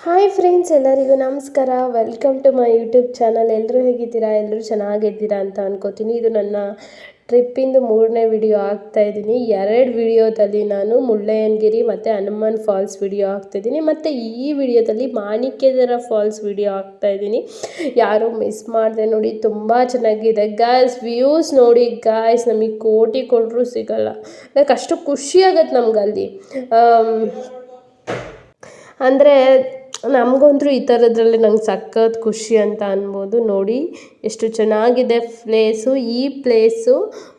Hi friends, ಎಲ್ಲರಿಗೂ ನಮಸ್ಕಾರ. Welcome to my YouTube channel. ಎಲ್ಲರೂ ಹೇಗಿದ್ದೀರಾ? ಎಲ್ಲರೂ ಚೆನ್ನಾಗಿದ್ದೀರಾ ಅಂತ ಅನ್ಕೋತೀನಿ. ಇದು ನನ್ನ ಟ್ರಿಪ್ಪಿಂದು 3ನೇ ವಿಡಿಯೋ ಆಗ್ತಾಯಿದ್ದೀನಿ. 2 ವಿಡಿಯೋದಲ್ಲಿ ನಾನು ಮುಳ್ಳಯ್ಯನಗಿರಿ ಮತ್ತು ಹನುಮಾನ್ ಫಾಲ್ಸ್ ವಿಡಿಯೋ ಹಾಕ್ತಾಯಿದ್ದೀನಿ, ಮತ್ತು ಈ ವಿಡಿಯೋದಲ್ಲಿ ಮಾಣಿಕ್ಯದರ ಫಾಲ್ಸ್ ವಿಡಿಯೋ ಹಾಕ್ತಾಯಿದ್ದೀನಿ. ಯಾರೂ ಮಿಸ್ ಮಾಡಿದೆ ನೋಡಿ, ತುಂಬ ಚೆನ್ನಾಗಿದೆ ಗಾಯ್ಸ್. ವ್ಯೂಸ್ ನೋಡಿ ಗಾಯ್ಸ್, ನಮಗೆ ಕೋಟಿ ಕೊಟ್ಟರು ಸಿಗಲ್ಲ. ಲೈಕ್ ಅಷ್ಟು ಖುಷಿ ಆಗತ್ತೆ ನಮ್ಗಲ್ಲಿ. ಅಂದರೆ ನಮಗಂತೂ ಈ ಥರದ್ರಲ್ಲಿ ನಂಗೆ ಸಖತ್ ಖುಷಿ ಅಂತ ಅನ್ಬೋದು. ನೋಡಿ ಎಷ್ಟು ಚೆನ್ನಾಗಿದೆ ಪ್ಲೇಸು. ಈ ಪ್ಲೇಸು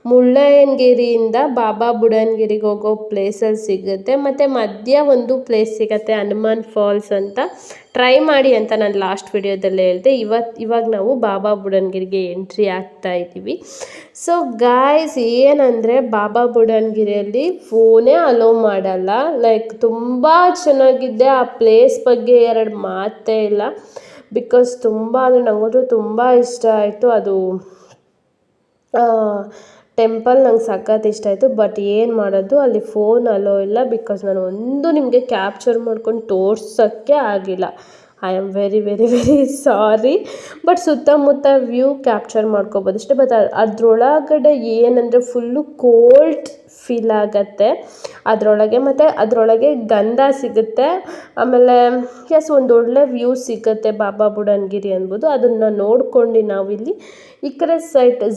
ಮುಳ್ಳಯ್ಯನಗಿರಿಯಿಂದ ಬಾಬಾ ಬುಡನ್ಗಿರಿಗೆ ಹೋಗೋ ಪ್ಲೇಸಲ್ಲಿ ಸಿಗುತ್ತೆ, ಮತ್ತು ಮಧ್ಯ ಒಂದು ಪ್ಲೇಸ್ ಸಿಗುತ್ತೆ ಹನುಮಾನ್ ಫಾಲ್ಸ್ ಅಂತ. ಟ್ರೈ ಮಾಡಿ ಅಂತ ನಾನು ಲಾಸ್ಟ್ ವಿಡಿಯೋದಲ್ಲೇ ಹೇಳಿದೆ. ಇವಾಗ ನಾವು ಬಾಬಾ ಬುಡನ್ಗಿರಿಗೆ ಎಂಟ್ರಿ ಆಗ್ತಾ ಇದ್ದೀವಿ. ಸೊ ಗಾಯ್ಸ್, ಏನಂದರೆ ಬಾಬಾ ಬುಡನ್ಗಿರಿಯಲ್ಲಿ ಫೋನೇ ಅಲೋ ಮಾಡಲ್ಲ. ಲೈಕ್ ತುಂಬ ಚೆನ್ನಾಗಿದೆ. ಆ ಪ್ಲೇಸ್ ಬಗ್ಗೆ 2 ಮಾತೇ ಇಲ್ಲ. ಬಿಕಾಸ್ ತುಂಬ ಅಂದರೆ ನನಗಂತೂ ತುಂಬ ಇಷ್ಟ ಆಯಿತು. ಅದು ಟೆಂಪಲ್ ನಂಗೆ ಸಖತ್ ಇಷ್ಟ ಆಯಿತು. ಬಟ್ ಏನು ಮಾಡೋದು, ಅಲ್ಲಿ ಫೋನ್ ಅಲೋ ಇಲ್ಲ. ಬಿಕಾಸ್ ನಾನು ನಿಮಗೆ ಕ್ಯಾಪ್ಚರ್ ಮಾಡ್ಕೊಂಡು ತೋರ್ಸೋಕ್ಕೆ ಆಗಿಲ್ಲ. I am very very very sorry. But ಸುತ್ತಮುತ್ತ ವ್ಯೂ ಕ್ಯಾಪ್ಚರ್ ಮಾಡ್ಕೋಬೋದು ಅಷ್ಟೇ. ಬಟ್ ಅದರೊಳಗಡೆ ಏನಂದರೆ ಫುಲ್ಲು ಕೋಲ್ಡ್ ಫೀಲ್ ಆಗತ್ತೆ ಅದರೊಳಗೆ. ಮತ್ತು ಅದರೊಳಗೆ ಗಂಧ ಸಿಗುತ್ತೆ. ಆಮೇಲೆ ಒಂದೊಳ್ಳೆ ವ್ಯೂ ಸಿಗುತ್ತೆ ಬಾಬಾ ಬುಡನ್ಗಿರಿ ಅನ್ಬೋದು. ಅದನ್ನು ನೋಡ್ಕೊಂಡು ನಾವಿಲ್ಲಿ ಈ ಕಡೆ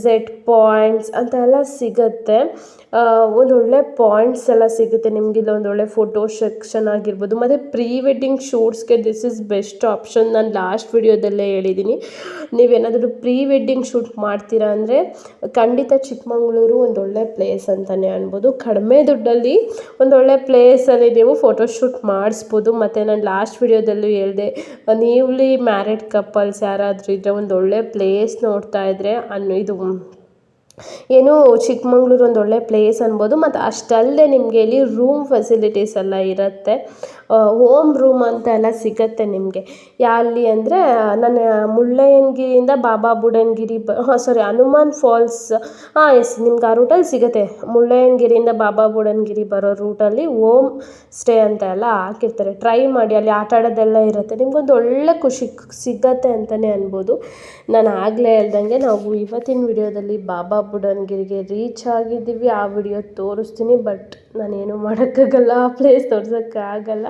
ಝೆಡ್ ಪಾಯಿಂಟ್ಸ್ ಅಂತ ಎಲ್ಲ ಸಿಗುತ್ತೆ. ಒಂದೊಳ್ಳೆ ಪಾಯಿಂಟ್ಸ್ ಎಲ್ಲ ಸಿಗುತ್ತೆ ನಿಮಗೆ. ಇಲ್ಲಿ ಒಂದೊಳ್ಳೆ ಫೋಟೋ ಸೆಕ್ಷನ್ ಆಗಿರ್ಬೋದು, ಮತ್ತು ಪ್ರೀ ವೆಡ್ಡಿಂಗ್ ಶೂಟ್ಸ್ಗೆ ದಿಸ್ ಇಸ್ ಬೆಸ್ಟ್ ಆಪ್ಷನ್. ನಾನು ಲಾಸ್ಟ್ ವಿಡಿಯೋದಲ್ಲೇ ಹೇಳಿದ್ದೀನಿ. ನೀವೇನಾದರೂ ಪ್ರೀ ವೆಡ್ಡಿಂಗ್ ಶೂಟ್ ಮಾಡ್ತೀರಾ ಅಂದರೆ ಖಂಡಿತ ಚಿಕ್ಕಮಂಗ್ಳೂರು ಒಂದೊಳ್ಳೆ ಪ್ಲೇಸ್ ಅಂತಲೇ ಅನ್ಬೋದು. ಕಡಿಮೆ ದುಡ್ಡಲ್ಲಿ ಒಂದೊಳ್ಳೆ ಪ್ಲೇಸಲ್ಲಿ ನೀವು ಫೋಟೋಶೂಟ್ ಮಾಡಿಸ್ಬೋದು. ಮತ್ತು ನಾನು ಲಾಸ್ಟ್ ವಿಡಿಯೋದಲ್ಲೂ ಹೇಳಿದೆ, ನೀವ್ಲಿ ಮ್ಯಾರಿಡ್ ಕಪಲ್ಸ್ ಯಾರಾದರೂ ಇದ್ದರೆ ಒಂದೊಳ್ಳೆ ಪ್ಲೇಸ್ ನೋಡ್ತಾ ಇದ್ದರೆ ಇದು ಏನು ಚಿಕ್ಕಮಂಗ್ಳೂರು ಒಂದೊಳ್ಳೆ ಪ್ಲೇಸ್ ಅನ್ಬೋದು. ಮತ್ತು ಅಷ್ಟಲ್ಲದೆ ನಿಮಗೆ ಇಲ್ಲಿ ರೂಮ್ ಫೆಸಿಲಿಟೀಸ್ ಎಲ್ಲ ಇರುತ್ತೆ. ಹೋಮ್ ರೂಮ್ ಅಂತ ಎಲ್ಲ ಸಿಗುತ್ತೆ ನಿಮಗೆ. ಅಲ್ಲಿ ಅಂದರೆ ನಾನು ಮುಳ್ಳಯ್ಯನಗಿರಿಯಿಂದ ಬಾಬಾ ಬುಡನ್ಗಿರಿ ಹನುಮಾನ್ ಫಾಲ್ಸ್ ಎಸ್, ನಿಮ್ಗೆ ಆ ರೂಟಲ್ಲಿ ಸಿಗುತ್ತೆ. ಮುಳ್ಳಯ್ಯನಗಿರಿಯಿಂದ ಬಾಬಾ ಬುಡನ್ಗಿರಿ ಬರೋ ರೂಟಲ್ಲಿ ಹೋಮ್ ಸ್ಟೇ ಅಂತ ಎಲ್ಲ ಹಾಕಿರ್ತಾರೆ. ಟ್ರೈ ಮಾಡಿ, ಅಲ್ಲಿ ಆಟ ಆಡೋದೆಲ್ಲ ಇರುತ್ತೆ. ನಿಮ್ಗೊಂದು ಒಳ್ಳೆ ಖುಷಿ ಸಿಗತ್ತೆ ಅಂತಲೇ ಅನ್ಬೋದು. ನಾನು ಆಗಲೇ ಹೇಳ್ದಂಗೆ ನಾವು ಇವತ್ತಿನ ವಿಡಿಯೋದಲ್ಲಿ ಬಾಬಾ ಬುಡನ್ಗಿರಿಗೆ ರೀಚ್ ಆಗಿದ್ದೀವಿ. ಆ ವಿಡಿಯೋ ತೋರಿಸ್ತೀನಿ. ಬಟ್ ನಾನೇನು ಮಾಡೋಕ್ಕಾಗಲ್ಲ, ಆ ಪ್ಲೇಸ್ ತೋರ್ಸೋಕ್ಕಾಗಲ್ಲ.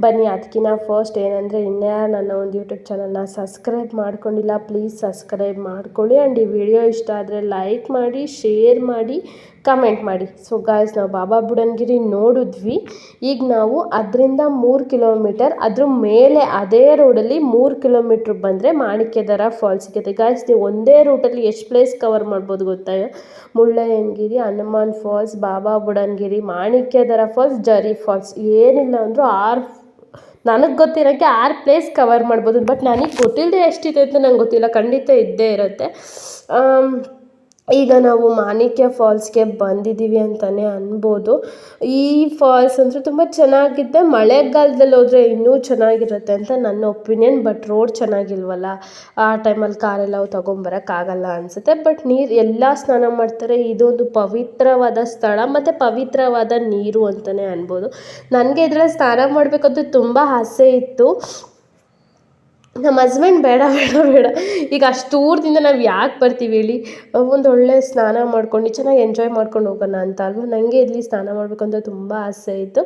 ಬನ್ನಿ, ಅದಕ್ಕಿಂತ ಫಸ್ಟ್ ಏನಂದರೆ, ಇನ್ಯಾರು ನನ್ನ ಒಂದು ಯೂಟ್ಯೂಬ್ ಚಾನಲ್ನ ಸಬ್ಸ್ಕ್ರೈಬ್ ಮಾಡ್ಕೊಂಡಿಲ್ಲ, ಪ್ಲೀಸ್ ಸಬ್ಸ್ಕ್ರೈಬ್ ಮಾಡ್ಕೊಳ್ಳಿ. ಆ್ಯಂಡ್ ಈ ವಿಡಿಯೋ ಇಷ್ಟ ಆದರೆ ಲೈಕ್ ಮಾಡಿ, ಶೇರ್ ಮಾಡಿ, ಕಮೆಂಟ್ ಮಾಡಿ. ಸೊ ಗಾಯ್ಸ್, ನಾವು ಬಾಬಾ ಬುಡನ್ಗಿರಿ ನೋಡಿದ್ವಿ. ಈಗ ನಾವು ಅದರಿಂದ 3 ಕಿಲೋಮೀಟರ್ ಅದ್ರ ಮೇಲೆ ಅದೇ ರೋಡಲ್ಲಿ 3 ಕಿಲೋಮೀಟ್ರ್ ಬಂದರೆ ಮಾಣಿಕ್ಯದರ ಫಾಲ್ಸ್ ಸಿಗುತ್ತೆ. ಗಾಯ್ಸ್, ನೀವು ಒಂದೇ ರೂಟಲ್ಲಿ ಎಷ್ಟು ಪ್ಲೇಸ್ ಕವರ್ ಮಾಡ್ಬೋದು ಗೊತ್ತಾ? ಮುಳ್ಳಯ್ಯನಗಿರಿ, ಹನುಮಾನ್ ಫಾಲ್ಸ್, ಬಾಬಾ ಬುಡನ್ಗಿರಿ, ಮಾಣಿಕ್ಯದರ ಫಾಲ್ಸ್, ಜರಿ ಫಾಲ್ಸ್, ಏನಿಲ್ಲ ಅಂದರೂ 6 ನನಗೆ ಗೊತ್ತಿರೋಕ್ಕೆ 6 ಪ್ಲೇಸ್ ಕವರ್ ಮಾಡ್ಬೋದು. ಬಟ್ ನನಗೆ ಗೊತ್ತಿಲ್ಲದೆ ಎಷ್ಟಿದೆ ಅಂತ ನಂಗೆ ಗೊತ್ತಿಲ್ಲ. ಖಂಡಿತ ಇದ್ದೇ ಇರುತ್ತೆ. ಈಗ ನಾವು ಮಾಣಿಕ್ಯ ಫಾಲ್ಸ್ಗೆ ಬಂದಿದ್ದೀವಿ ಅಂತಲೇ ಅನ್ಬೋದು. ಈ ಫಾಲ್ಸ್ ಅಂದರೆ ತುಂಬ ಚೆನ್ನಾಗಿದೆ. ಮಳೆಗಾಲದಲ್ಲಿ ಹೋದರೆ ಇನ್ನೂ ಚೆನ್ನಾಗಿರುತ್ತೆ ಅಂತ ನನ್ನ ಒಪಿನಿಯನ್. ಬಟ್ ರೋಡ್ ಚೆನ್ನಾಗಿಲ್ವಲ್ಲ, ಆ ಟೈಮಲ್ಲಿ ಕಾರೆಲ್ಲ ತೊಗೊಂಬರೋಕ್ಕಾಗಲ್ಲ ಅನಿಸುತ್ತೆ. ಬಟ್ ನೀರು ಎಲ್ಲ ಸ್ನಾನ ಮಾಡ್ತಾರೆ. ಇದೊಂದು ಪವಿತ್ರವಾದ ಸ್ಥಳ ಮತ್ತು ಪವಿತ್ರವಾದ ನೀರು ಅಂತಲೇ ಅನ್ಬೋದು. ನನಗೆ ಇದರಲ್ಲಿ ಸ್ನಾನ ಮಾಡಬೇಕಂತ ತುಂಬ ಆಸೆ ಇತ್ತು. ನಮ್ಮ ಹಸ್ಬೆಂಡ್ ಬೇಡ ಬೇಡ ಬೇಡ, ಈಗ ಅಷ್ಟು ದೂರದಿಂದ ನಾವು ಯಾಕೆ ಬರ್ತೀವಿ ಹೇಳಿ, ಒಂದೊಳ್ಳೆ ಸ್ನಾನ ಮಾಡ್ಕೊಂಡು ಚೆನ್ನಾಗಿ ಎಂಜಾಯ್ ಮಾಡ್ಕೊಂಡು ಹೋಗೋಣ ಅಂತ ಅಲ್ವಾ. ನನಗೆ ಇಲ್ಲಿ ಸ್ನಾನ ಮಾಡಬೇಕಂತ ತುಂಬ ಆಸೆ ಇತ್ತು.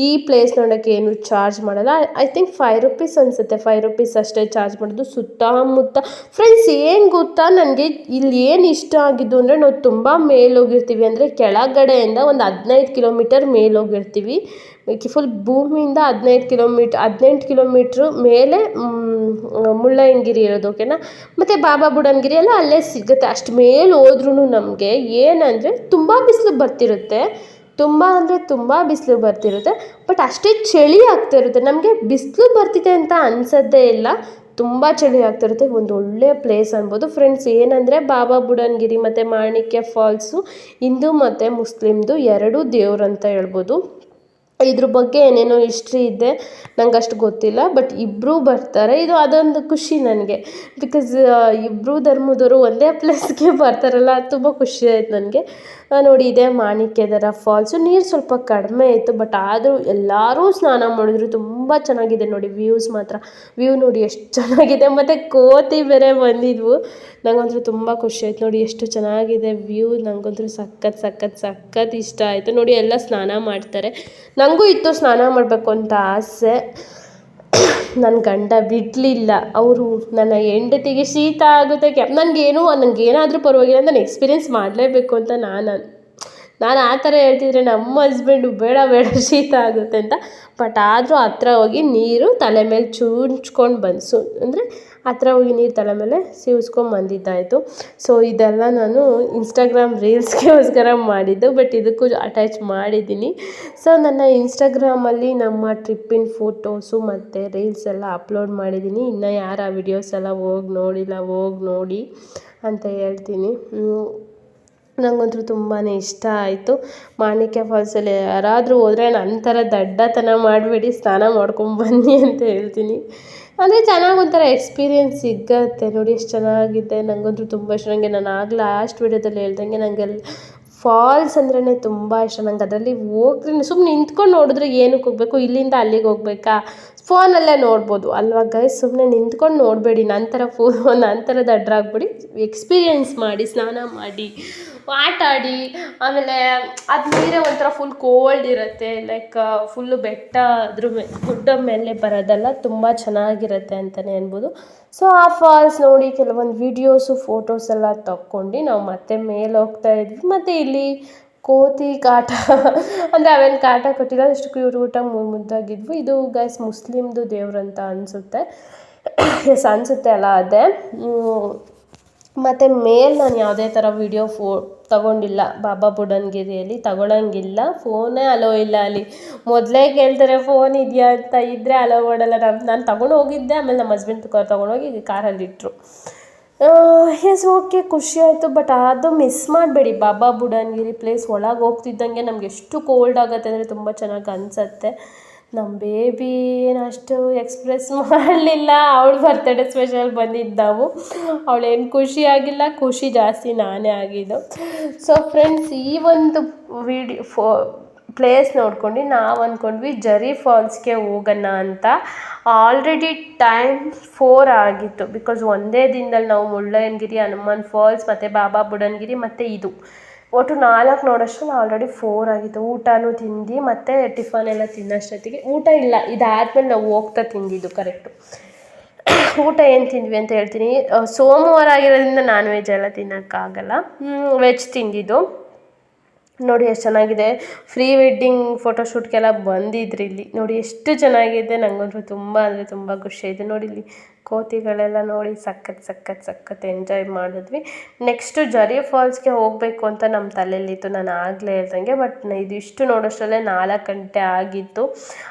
ಈ ಪ್ಲೇಸ್ ನೋಡೋಕ್ಕೆ ಏನು ಚಾರ್ಜ್ ಮಾಡಲ್ಲ. ಐ ಥಿಂಕ್ 5 ರುಪೀಸ್ ಅನಿಸುತ್ತೆ. 5 ರುಪೀಸ್ ಅಷ್ಟೇ ಚಾರ್ಜ್ ಮಾಡೋದು. ಸುತ್ತಮುತ್ತ ಫ್ರೆಂಡ್ಸ್ ಏನು ಗೊತ್ತಾ, ನನಗೆ ಇಲ್ಲಿ ಏನು ಇಷ್ಟ ಆಗಿದ್ದು ಅಂದರೆ, ನಾವು ತುಂಬ ಮೇಲೋಗಿರ್ತೀವಿ. ಅಂದರೆ ಕೆಳಗಡೆಯಿಂದ ಒಂದು 15 ಕಿಲೋಮೀಟರ್ ಮೇಲೋಗಿರ್ತೀವಿ. ಫುಲ್ ಭೂಮಿಯಿಂದ 18 ಕಿಲೋಮೀಟ್ರ್ ಮೇಲೆ ಮುಳ್ಳಯ್ಯನಗಿರಿ ಇರೋದು, ಓಕೆನಾ. ಮತ್ತು ಬಾಬಾ ಬುಡನ್ಗಿರಿ ಎಲ್ಲ ಅಲ್ಲೇ ಸಿಗುತ್ತೆ. ಅಷ್ಟು ಮೇಲೆ ಹೋದ್ರೂ ನಮಗೆ ಏನಂದರೆ ತುಂಬ ಬಿಸಿಲು ಬರ್ತಿರುತ್ತೆ. ತುಂಬ ಅಂದರೆ ತುಂಬ ಬಿಸಿಲು ಬರ್ತಿರುತ್ತೆ. ಬಟ್ ಅಷ್ಟೇ ಚಳಿ ಆಗ್ತಿರುತ್ತೆ. ನಮಗೆ ಬಿಸಿಲು ಬರ್ತಿದೆ ಅಂತ ಅನಿಸೋದೇ ಇಲ್ಲ. ತುಂಬ ಚಳಿ ಆಗ್ತಿರುತ್ತೆ. ಒಂದು ಒಳ್ಳೆ ಪ್ಲೇಸ್ ಅನ್ಬೋದು ಫ್ರೆಂಡ್ಸ್. ಏನಂದರೆ ಬಾಬಾ ಬುಡನ್ಗಿರಿ ಮತ್ತು ಮಾಣಿಕ್ಯ ಫಾಲ್ಸು ಹಿಂದೂ ಮತ್ತು ಮುಸ್ಲಿಮ್ದು 2 ದೇವ್ರು ಅಂತ ಹೇಳ್ಬೋದು. ಇದ್ರ ಬಗ್ಗೆ ಏನೇನೋ ಹಿಸ್ಟ್ರಿ ಇದೆ, ನಂಗೆ ಅಷ್ಟು ಗೊತ್ತಿಲ್ಲ. ಬಟ್ ಇಬ್ಬರೂ ಬರ್ತಾರೆ, ಅದೊಂದು ಖುಷಿ ನನಗೆ. ಬಿಕಾಸ್ ಇಬ್ಬರೂ ಧರ್ಮದವರು ಒಂದೇ ಪ್ಲೇಸ್ಗೆ ಬರ್ತಾರಲ್ಲ, ಅದು ತುಂಬ ಖುಷಿ ಆಯ್ತು ನನಗೆ. ನೋಡಿ, ಇದೇ ಮಾಣಿಕ್ಯದರ ಫಾಲ್ಸು. ನೀರು ಸ್ವಲ್ಪ ಕಡಿಮೆ ಇತ್ತು, ಬಟ್ ಆದರೂ ಎಲ್ಲರೂ ಸ್ನಾನ ಮಾಡಿದ್ರು. ತುಂಬ ಚೆನ್ನಾಗಿದೆ ನೋಡಿ, ವ್ಯೂ ನೋಡಿ ಎಷ್ಟು ಚೆನ್ನಾಗಿದೆ. ಮತ್ತು ಕೋತಿ ಬೇರೆ ಬಂದಿದ್ವು. ನಂಗಂತೂ ತುಂಬ ಖುಷಿ ಆಯ್ತು ನೋಡಿ, ಎಷ್ಟು ಚೆನ್ನಾಗಿದೆ ವ್ಯೂ. ನಂಗಂತೂ ಸಖತ್ ಇಷ್ಟ ಆಯಿತು ನೋಡಿ. ಎಲ್ಲ ಸ್ನಾನ ಮಾಡ್ತಾರೆ. ನನಗೂ ಇತ್ತು ಸ್ನಾನ ಮಾಡಬೇಕು ಅಂತ ಆಸೆ. ನನ್ನ ಗಂಡ ಬಿಡಲಿಲ್ಲ. ಅವರು ನನ್ನ ಹೆಂಡತಿಗೆ ಶೀತ ಆಗುತ್ತೆ, ನನಗೇನಾದರೂ ಪರವಾಗಿಲ್ಲ, ನಾನು ಎಕ್ಸ್ಪೀರಿಯೆನ್ಸ್ ಮಾಡಲೇಬೇಕು ಅಂತ ನಾನು ಆ ಥರ ಹೇಳ್ತಿದ್ರೆ ನಮ್ಮ ಹಸ್ಬೆಂಡು ಬೇಡ ಶೀತ ಆಗುತ್ತೆ ಅಂತ. ಬಟ್ ಆದರೂ ಹತ್ರ ಹೋಗಿ ನೀರು ತಲೆ ಮೇಲೆ ಚುಂಚ್ಕೊಂಡು ಅಂದರೆ ಹತ್ರ ಹೋಗಿ ನೀರು ತಲೆ ಮೇಲೆ ಬಂದಿದ್ದಾಯಿತು. ಸೊ ಇದೆಲ್ಲ ನಾನು ಇನ್ಸ್ಟಾಗ್ರಾಮ್ ರೀಲ್ಸ್ಗೋಸ್ಕರ ಮಾಡಿದ್ದು, ಬಟ್ ಇದಕ್ಕೂ ಅಟ್ಯಾಚ್ ಮಾಡಿದ್ದೀನಿ. ಸೊ ನನ್ನ ಇನ್ಸ್ಟಾಗ್ರಾಮಲ್ಲಿ ನಮ್ಮ ಟ್ರಿಪ್ಪಿನ ಫೋಟೋಸು ಮತ್ತು ರೀಲ್ಸ್ ಎಲ್ಲ ಅಪ್ಲೋಡ್ ಮಾಡಿದ್ದೀನಿ. ಇನ್ನು ಯಾರು ಆ ವಿಡಿಯೋಸ್ ಎಲ್ಲ ನೋಡಿಲ್ಲ, ನೋಡಿ ಅಂತ ಹೇಳ್ತೀನಿ. ನನಗಂತೂ ತುಂಬಾ ಇಷ್ಟ ಆಯಿತು. ಮಾಣಿಕ್ಯ ಫಾಲ್ಸಲ್ಲಿ ಯಾರಾದರೂ ಹೋದರೆ ನನ್ನ ಥರ ದಡ್ಡತನ ಮಾಡಬೇಡಿ, ಸ್ನಾನ ಮಾಡ್ಕೊಂಬನ್ನಿ ಅಂತ ಹೇಳ್ತೀನಿ. ಅಂದರೆ ಚೆನ್ನಾಗಿ ಒಂಥರ ಎಕ್ಸ್ಪೀರಿಯೆನ್ಸ್ ಸಿಗುತ್ತೆ ನೋಡಿ, ಎಷ್ಟು ಚೆನ್ನಾಗಿದೆ. ನನಗಂತೂ ತುಂಬ ಇಷ್ಟ. ನಾನು ಆಗಲೇ ಲಾಸ್ಟ್ ವೀಡಿಯೋದಲ್ಲಿ ಹೇಳ್ದಂಗೆ ನನಗೆ ಫಾಲ್ಸ್ ಅಂದ್ರೇ ತುಂಬ ಇಷ್ಟ. ನಂಗೆ ಅದರಲ್ಲಿ ಸುಮ್ಮನೆ ನಿಂತ್ಕೊಂಡು ನೋಡಿದ್ರೆ ಏನಕ್ಕೆ ಹೋಗಬೇಕು, ಇಲ್ಲಿಂದ ಅಲ್ಲಿಗೆ ಹೋಗ್ಬೇಕಾ, ಫೋನಲ್ಲೇ ನೋಡ್ಬೋದು ಅಲ್ವಾ ಗೈಸ್. ಸುಮ್ಮನೆ ನಿಂತ್ಕೊಂಡು ನೋಡಬೇಡಿ, ನಂತರ ದಡ್ಡರಾಗ್ಬಿಡಿ. ಎಕ್ಸ್ಪೀರಿಯೆನ್ಸ್ ಮಾಡಿ, ಸ್ನಾನ ಮಾಡಿ, ಆಟ ಆಡಿ. ಆಮೇಲೆ ಅದು ನೀರೇ ಒಂಥರ ಫುಲ್ ಕೋಲ್ಡ್ ಇರುತ್ತೆ, ಲೈಕ್ ಫುಲ್ಲು ಗುಡ್ಡ ಮೇಲೆ ಬರೋದಲ್ಲ, ತುಂಬ ಚೆನ್ನಾಗಿರುತ್ತೆ ಅಂತಲೇ ಅನ್ಬೋದು. ಸೊ ಆ ಫಾಲ್ಸ್ ನೋಡಿ ಕೆಲವೊಂದು ವೀಡಿಯೋಸು ಫೋಟೋಸ್ ಎಲ್ಲ ತಕ್ಕೊಂಡು ನಾವು ಮತ್ತೆ ಮೇಲೆ ಹೋಗ್ತಾ ಇದ್ವಿ. ಮತ್ತು ಇಲ್ಲಿ ಕೋತಿ ಕಾಟ ಅಂದರೆ ಅವೇನು ಕಾಟ ಕೊಟ್ಟಿಲ್ಲ, ಇಷ್ಟು ಕ್ಯೂಟ್ ಮುದ್ದಾಗಿದ್ವು. ಇದು ಗೈಸ್ ಮುಸ್ಲಿಮ್ದು ದೇವ್ರಂತ ಅನಿಸುತ್ತೆ. ಅನಿಸುತ್ತೆ ಅಲ್ಲ, ಅದೇ. ಮತ್ತು ಮೇಲೆ ನಾನು ಯಾವುದೇ ಥರ ವೀಡಿಯೋ ತಗೊಂಡಿಲ್ಲ. ಬಾಬಾ ಬುಡನ್ಗಿರಿಯಲ್ಲಿ ತಗೊಳ್ಳೋಂಗಿಲ್ಲ, ಫೋನೇ ಅಲೋ ಇಲ್ಲ ಅಲ್ಲಿ. ಮೊದಲೇ ಕೇಳ್ತಾರೆ ಫೋನ್ ಇದೆಯಾ ಅಂತ, ಇದ್ದರೆ ಅಲೋ ಮಾಡಲ್ಲ. ನಾನು ತಗೊಂಡು ಹೋಗಿದ್ದೆ, ಆಮೇಲೆ ನಮ್ಮ ಹಸ್ಬೆಂಡ್ ತೊಗೊಂಡೋಗಿ ಕಾರಲ್ಲಿಟ್ಟರು. ಓಕೆ, ಖುಷಿ ಆಯಿತು. ಬಟ್ ಅದು ಮಿಸ್ ಮಾಡಬೇಡಿ, ಬಾಬಾ ಬುಡನ್ಗಿರಿ ಪ್ಲೇಸ್. ಒಳಗೆ ಹೋಗ್ತಿದ್ದಂಗೆ ನಮ್ಗೆ ಎಷ್ಟು ಕೋಲ್ಡ್ ಆಗುತ್ತೆ ಅಂದರೆ ತುಂಬ ಚೆನ್ನಾಗಿ ಅನಿಸುತ್ತೆ. ನಮ್ಮ ಬೇಬಿ ಏನಷ್ಟು ಎಕ್ಸ್ಪ್ರೆಸ್ ಮಾಡಲಿಲ್ಲ. ಅವಳು ಬರ್ತಡೇ ಸ್ಪೆಷಲ್ ಬಂದಿದ್ದು ನಾವು. ಅವಳೇನು ಖುಷಿಯಾಗಿಲ್ಲ, ಖುಷಿ ಜಾಸ್ತಿ ನಾನೇ ಆಗಿದ್ದು. ಸೊ ಫ್ರೆಂಡ್ಸ್, ಈ ಒಂದು ಪ್ಲೇಸ್ ನೋಡ್ಕೊಂಡು ನಾವು ಅಂದ್ಕೊಂಡ್ವಿ ಜರಿ ಫಾಲ್ಸ್ಗೆ ಹೋಗೋಣ ಅಂತ. ಆಲ್ರೆಡಿ ಟೈಮ್ 4 ಆಗಿತ್ತು. ಬಿಕಾಸ್ ಒಂದೇ ದಿನದಲ್ಲಿ ನಾವು ಮುಳ್ಳಯ್ಯನಗಿರಿ, ಹನುಮಾನ್ ಫಾಲ್ಸ್ ಮತ್ತು ಬಾಬಾ ಬುಡನ್ಗಿರಿ ಮತ್ತು ಇದು ಒಟ್ಟು 4 ನೋಡೋಷ್ಟರಲ್ಲಿ ಆಲ್ರೆಡಿ 4 ಆಗಿತ್ತು. ಊಟನೂ ತಿಂದು ಮತ್ತು ಟಿಫನ್ ಎಲ್ಲ ತಿನ್ನೋಷ್ಟೊತ್ತಿಗೆ ಊಟ ಇಲ್ಲ, ಇದಾದಮೇಲೆ ನಾವು ಹೋಗ್ತಾ ತಿಂದಿದ್ದು ಕರೆಕ್ಟು. ಊಟ ಏನು ತಿಂದ್ವಿ ಅಂತ ಹೇಳ್ತೀನಿ. ಸೋಮವಾರ ಆಗಿರೋದ್ರಿಂದ ನಾನ್ ವೆಜ್ ಎಲ್ಲ ತಿನ್ನೋಕ್ಕಾಗಲ್ಲ, ವೆಜ್ ತಿಂದಿದ್ದು. ನೋಡಿ ಎಷ್ಟು ಚೆನ್ನಾಗಿದೆ. ಪ್ರೀ ವೆಡ್ಡಿಂಗ್ ಫೋಟೋಶೂಟ್ಗೆಲ್ಲ ಬಂದಿದ್ರಿ ಇಲ್ಲಿ. ನೋಡಿ ಎಷ್ಟು ಚೆನ್ನಾಗಿದೆ. ನನಗಂತೂ ತುಂಬ ಅಂದರೆ ತುಂಬ ಖುಷಿ ಆಯಿತು. ನೋಡಿ ಇಲ್ಲಿ ಕೋತಿಗಳೆಲ್ಲ ನೋಡಿ ಸಖತ್ ಎಂಜಾಯ್ ಮಾಡಿದ್ವಿ. ನೆಕ್ಸ್ಟು ಜರಿ ಫಾಲ್ಸ್ಗೆ ಹೋಗಬೇಕು ಅಂತ ನಮ್ಮ ತಲೆಯಲ್ಲಿತ್ತು, ನಾನು ಆಗಲೇ ಹೇಳ್ದಂಗೆ. ಬಟ್ ಇದಿಷ್ಟು ನೋಡೋಷ್ಟರಲ್ಲೇ 4 ಗಂಟೆ ಆಗಿತ್ತು.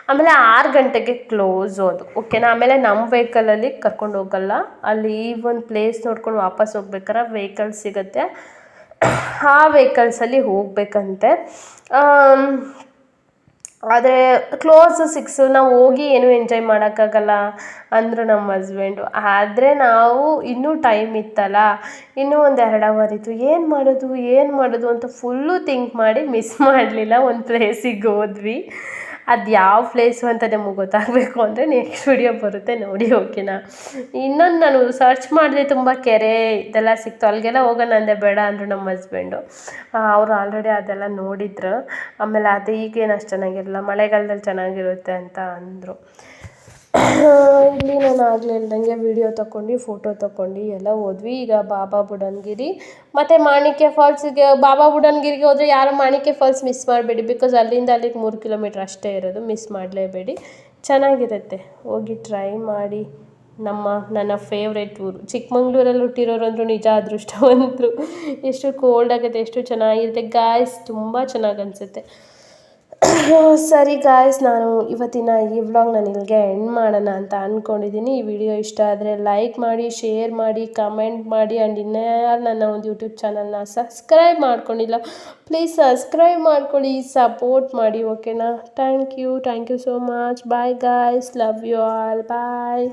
ಆಮೇಲೆ 6 ಗಂಟೆಗೆ ಕ್ಲೋಸು ಅದು, ಓಕೆನಾ. ಆಮೇಲೆ ನಮ್ಮ ವೆಹಿಕಲಲ್ಲಿ ಕರ್ಕೊಂಡು ಹೋಗಲ್ಲ, ಅಲ್ಲಿ ಈ ಒಂದು ಪ್ಲೇಸ್ ನೋಡ್ಕೊಂಡು ವಾಪಸ್ ಹೋಗ್ಬೇಕಾರೆ ವೆಹಿಕಲ್ ಸಿಗುತ್ತೆ, ಆ ವೆಹಿಕಲ್ಸಲ್ಲಿ ಹೋಗಬೇಕಂತೆ. ಆದರೆ ಕ್ಲೋಸ್ 6 ನಾವು ಹೋಗಿ ಏನೂ ಎಂಜಾಯ್ ಮಾಡೋಕ್ಕಾಗಲ್ಲ ಅಂದರು ನಮ್ಮ ಹಸ್ಬೆಂಡು. ಆದರೆ ನಾವು ಇನ್ನೂ ಟೈಮ್ ಇತ್ತಲ್ಲ, ಇನ್ನೂ ಒಂದು 2 ಅವರ್ ಇತ್ತು. ಏನು ಮಾಡೋದು ಅಂತ ಫುಲ್ಲು ಥಿಂಕ್ ಮಾಡಿ ಮಿಸ್ ಮಾಡಲಿಲ್ಲ. ಒಂದು ಪ್ಲೇಸಿಗೆ ಹೋದ್ವಿ. ಅದು ಯಾವ ಪ್ಲೇಸು ಅಂತ ನಿಮಗೆ ಗೊತ್ತಾಗಬೇಕು ಅಂದರೆ ನೆಕ್ಸ್ಟ್ ವಿಡಿಯೋ ಬರುತ್ತೆ ನೋಡಿ, ಓಕೆನಾ. ಇನ್ನೊಂದು ನಾನು ಸರ್ಚ್ ಮಾಡಿದೆ, ತುಂಬ ಕೆರೆ ಇದೆಲ್ಲ ಸಿಕ್ತು, ಅಲ್ಲಿಗೆಲ್ಲ ಹೋಗೋಣ ಅಂದೆ. ಬೇಡ ಅಂದರು ನಮ್ಮ ಹಸ್ಬೆಂಡು. ಅವರು ಆಲ್ರೆಡಿ ಅದೆಲ್ಲ ನೋಡಿದ್ರು. ಆಮೇಲೆ ಅದು ಈಗೇನು ಅಷ್ಟು ಚೆನ್ನಾಗಿರಲ್ಲ, ಮಳೆಗಾಲದಲ್ಲಿ ಚೆನ್ನಾಗಿರುತ್ತೆ ಅಂತ ಅಂದರು. ಇಲ್ಲಿ ನಾನು ಆಗಲೇ ಹೇಳ್ದಂಗೆ ವೀಡಿಯೋ ತೊಗೊಂಡು ಫೋಟೋ ತೊಗೊಂಡು ಎಲ್ಲ ಹೋದ್ವಿ. ಈಗ ಬಾಬಾ ಬುಡನ್ಗಿರಿ ಮತ್ತು ಮಾಣಿಕ್ಯ ಫಾಲ್ಸಿಗೆ, ಬಾಬಾ ಬುಡನ್ಗಿರಿಗೆ ಹೋದರೆ ಯಾರು ಮಾಣಿಕ್ಯ ಫಾಲ್ಸ್ ಮಿಸ್ ಮಾಡಬೇಡಿ. ಬಿಕಾಸ್ ಅಲ್ಲಿಂದ ಅಲ್ಲಿಗೆ 3 ಕಿಲೋಮೀಟ್ರ್ ಅಷ್ಟೇ ಇರೋದು, ಮಿಸ್ ಮಾಡಲೇಬೇಡಿ. ಚೆನ್ನಾಗಿರುತ್ತೆ, ಹೋಗಿ ಟ್ರೈ ಮಾಡಿ. ನನ್ನ ಫೇವ್ರೆಟ್ ಊರು ಚಿಕ್ಕಮಂಗ್ಳೂರಲ್ಲಿ ಹುಟ್ಟಿರೋರು ಅಂದರೂ ನಿಜ ಅದೃಷ್ಟವಂತರು. ಎಷ್ಟು ಕೋಲ್ಡ್ ಆಗುತ್ತೆ, ಎಷ್ಟು ಚೆನ್ನಾಗಿರುತ್ತೆ ಗಾಯ್ಸ್, ತುಂಬ ಚೆನ್ನಾಗಿ ಅನಿಸುತ್ತೆ. ಸರಿ ಗಾಯ್ಸ್, ನಾನು ಇವತ್ತಿನ ಈ ವ್ಲಾಗ್ ನಾನು ಇಲ್ಲಿಗೆ ಎಂಡ್ ಮಾಡೋಣ ಅಂತ ಅಂದ್ಕೊಂಡಿದ್ದೀನಿ. ಈ ವಿಡಿಯೋ ಇಷ್ಟ ಆದರೆ ಲೈಕ್ ಮಾಡಿ, ಶೇರ್ ಮಾಡಿ, ಕಮೆಂಟ್ ಮಾಡಿ. ಆ್ಯಂಡ್ ಇನ್ಯಾರು ನನ್ನ ಒಂದು ಯೂಟ್ಯೂಬ್ ಚಾನಲ್ನ ಸಬ್ಸ್ಕ್ರೈಬ್ ಮಾಡ್ಕೊಂಡಿಲ್ಲ, ಪ್ಲೀಸ್ ಸಬ್ಸ್ಕ್ರೈಬ್ ಮಾಡ್ಕೊಳ್ಳಿ, ಸಪೋರ್ಟ್ ಮಾಡಿ, ಓಕೆನಾ? Thank you so much. Bye guys, love you all, bye.